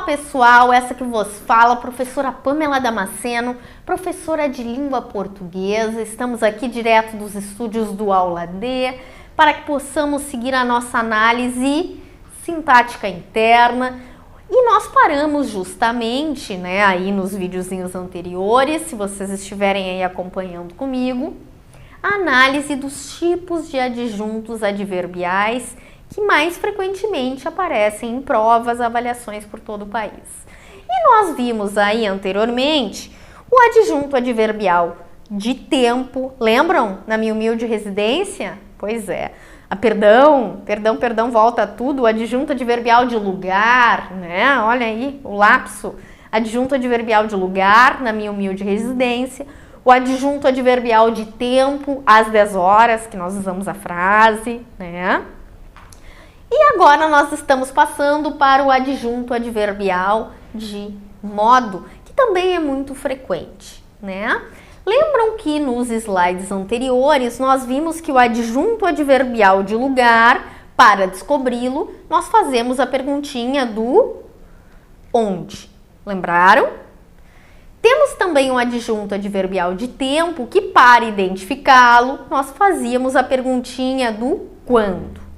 pessoal, essa que vos fala, professora Pamela Damasceno, professora de língua portuguesa. Estamos aqui direto dos estúdios do Aula D para que possamos seguir a nossa análise sintática interna. E nós paramos justamente, né, aí nos videozinhos anteriores, se vocês estiverem aí acompanhando comigo, a análise dos tipos de adjuntos adverbiais que mais frequentemente aparecem em provas, avaliações por todo o país. E nós vimos aí anteriormente o adjunto adverbial de tempo, lembram? Na minha humilde residência? Pois é. Perdão, volta tudo, o adjunto adverbial de lugar, né? Olha aí o lapso. Adjunto adverbial de lugar, na minha humilde residência. O adjunto adverbial de tempo, às 10 horas, que nós usamos a frase, né? E agora nós estamos passando para o adjunto adverbial de modo, que também é muito frequente, né? Lembram que nos slides anteriores nós vimos que o adjunto adverbial de lugar, para descobri-lo, nós fazemos a perguntinha do onde. Lembraram? Temos também um adjunto adverbial de tempo que, para identificá-lo, nós fazíamos a perguntinha do quando.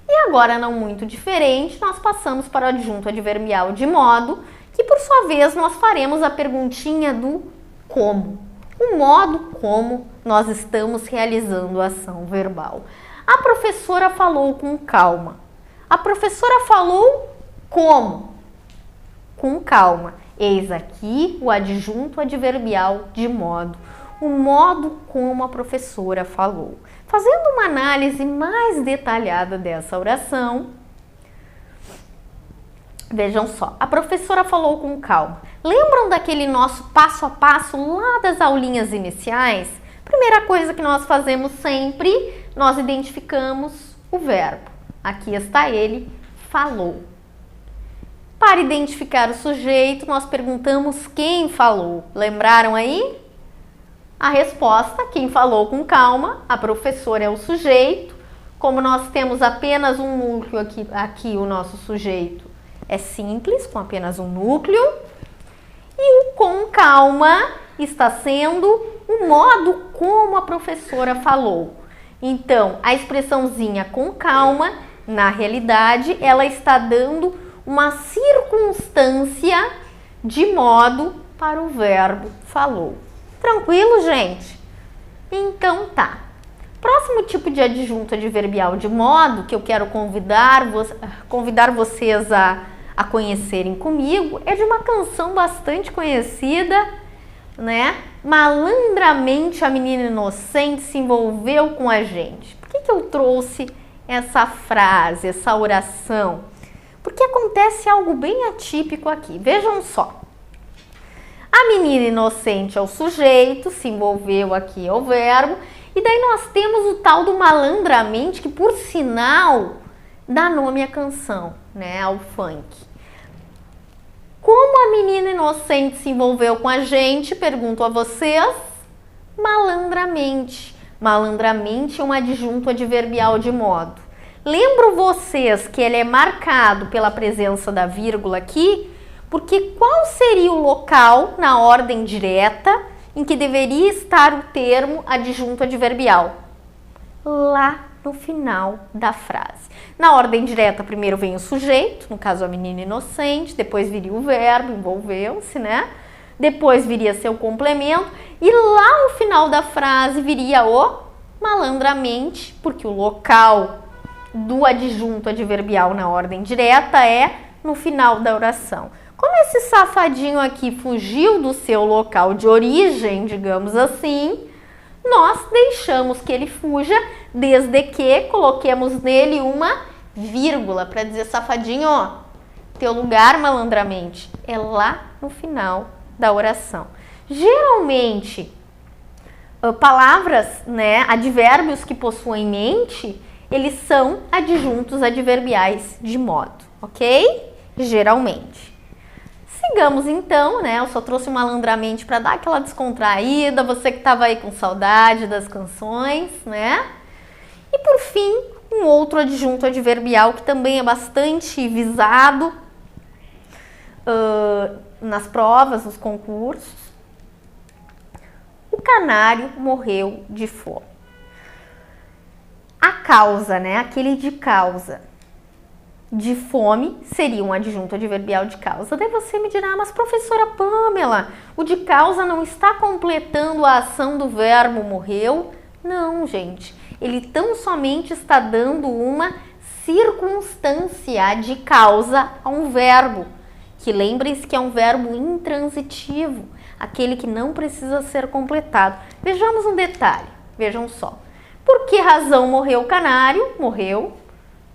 E agora, não muito diferente, nós passamos para o adjunto adverbial de modo, que por sua vez nós faremos a perguntinha do como. O modo como nós estamos realizando a ação verbal. A professora falou com calma. A professora falou como? Com calma. Eis aqui o adjunto adverbial de modo. O modo como a professora falou. Fazendo uma análise mais detalhada dessa oração, vejam só, a professora falou com calma. Lembram daquele nosso passo a passo lá das aulinhas iniciais? Primeira coisa que nós fazemos sempre, nós identificamos o verbo. Aqui está ele, falou. Para identificar o sujeito, nós perguntamos quem falou. Lembraram aí? A resposta, quem falou com calma, a professora é o sujeito. Como nós temos apenas um núcleo aqui o nosso sujeito é simples, com apenas um núcleo. E o com calma está sendo o modo como a professora falou. Então, a expressãozinha com calma, na realidade, ela está dando uma circunstância de modo para o verbo falou. Tranquilo, gente? Então tá. Próximo tipo de adjunto adverbial de modo que eu quero convidar vocês a conhecerem comigo é de uma canção bastante conhecida, né? Malandramente a menina inocente se envolveu com a gente. Por que eu trouxe essa frase, essa oração? Porque acontece algo bem atípico aqui. Vejam só. A menina inocente é o sujeito, se envolveu aqui é o verbo, e daí nós temos o tal do malandramente, que por sinal dá nome à canção, né, ao funk. Como a menina inocente se envolveu com a gente, pergunto a vocês, malandramente. Malandramente é um adjunto adverbial de modo. Lembro vocês que ele é marcado pela presença da vírgula aqui, porque qual seria o local na ordem direta em que deveria estar o termo adjunto adverbial? Lá no final da frase. Na ordem direta, primeiro vem o sujeito, no caso a menina inocente, depois viria o verbo, envolveu-se, né? Depois viria seu complemento e lá no final da frase viria o malandramente, porque o local do adjunto adverbial na ordem direta é no final da oração. Como esse safadinho aqui fugiu do seu local de origem, digamos assim, nós deixamos que ele fuja desde que coloquemos nele uma vírgula para dizer, safadinho, ó, teu lugar malandramente é lá no final da oração. Geralmente, palavras, né, advérbios que possuem mente, eles são adjuntos adverbiais de modo, ok? Geralmente. Sigamos então, né? Eu só trouxe o malandramente para dar aquela descontraída, você que estava aí com saudade das canções, né? E por fim, um outro adjunto adverbial que também é bastante visado nas provas, nos concursos. O canário morreu de fome. A causa, né? Aquele de causa de fome seria um adjunto adverbial de causa. Daí você me dirá, mas professora Pamela, o de causa não está completando a ação do verbo morreu? Não, gente. Ele tão somente está dando uma circunstância de causa a um verbo, que lembrem-se que é um verbo intransitivo, aquele que não precisa ser completado. Vejamos um detalhe, vejam só. Por que razão morreu o canário? Morreu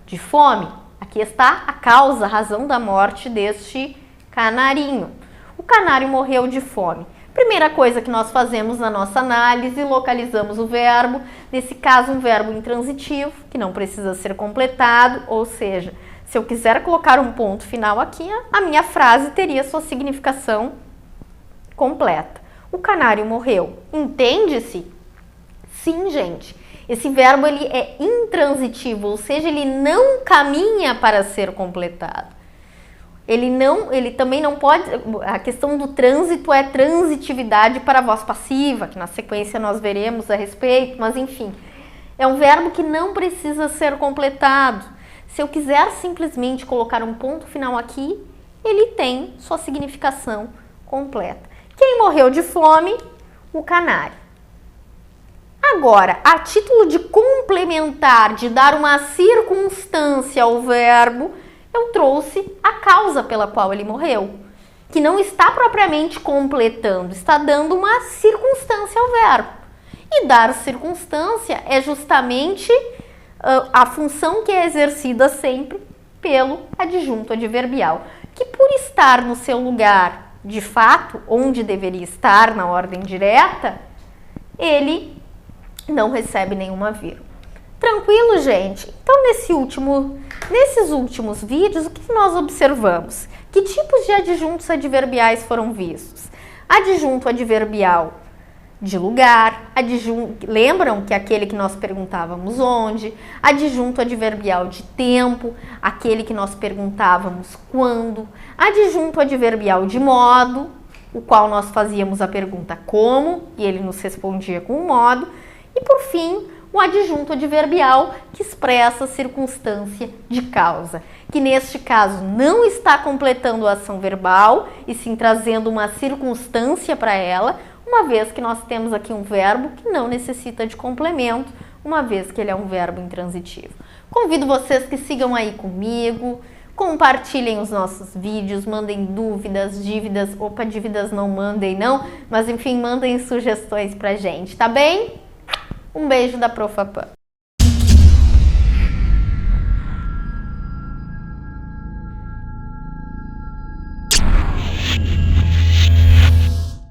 de fome. Aqui está a causa, a razão da morte deste canarinho. O canário morreu de fome. Primeira coisa que nós fazemos na nossa análise, localizamos o verbo, nesse caso um verbo intransitivo, que não precisa ser completado, ou seja, se eu quiser colocar um ponto final aqui, a minha frase teria sua significação completa. O canário morreu. Entende-se? Sim, gente. Esse verbo ele é intransitivo, ou seja, ele não caminha para ser completado. Ele também não pode, a questão do trânsito é transitividade para a voz passiva, que na sequência nós veremos a respeito, mas enfim, é um verbo que não precisa ser completado. Se eu quiser simplesmente colocar um ponto final aqui, ele tem sua significação completa. Quem morreu de fome? O canário. Agora, a título de complementar, de dar uma circunstância ao verbo, eu trouxe a causa pela qual ele morreu, que não está propriamente completando, está dando uma circunstância ao verbo. E dar circunstância é justamente a função que é exercida sempre pelo adjunto adverbial, que por estar no seu lugar de fato, onde deveria estar na ordem direta, ele não recebe nenhuma vírgula. Tranquilo, gente? Então, nesses últimos vídeos, o que nós observamos? Que tipos de adjuntos adverbiais foram vistos? Adjunto adverbial de lugar, lembram que é aquele que nós perguntávamos onde? Adjunto adverbial de tempo, aquele que nós perguntávamos quando? Adjunto adverbial de modo, o qual nós fazíamos a pergunta como, e ele nos respondia com o modo. E por fim, o adjunto adverbial que expressa a circunstância de causa, que neste caso não está completando a ação verbal e sim trazendo uma circunstância para ela, uma vez que nós temos aqui um verbo que não necessita de complemento, uma vez que ele é um verbo intransitivo. Convido vocês que sigam aí comigo, compartilhem os nossos vídeos, mandem dúvidas, dívidas não mandem não, mas enfim, mandem sugestões pra gente, tá bem? Um beijo da Prof. Pam.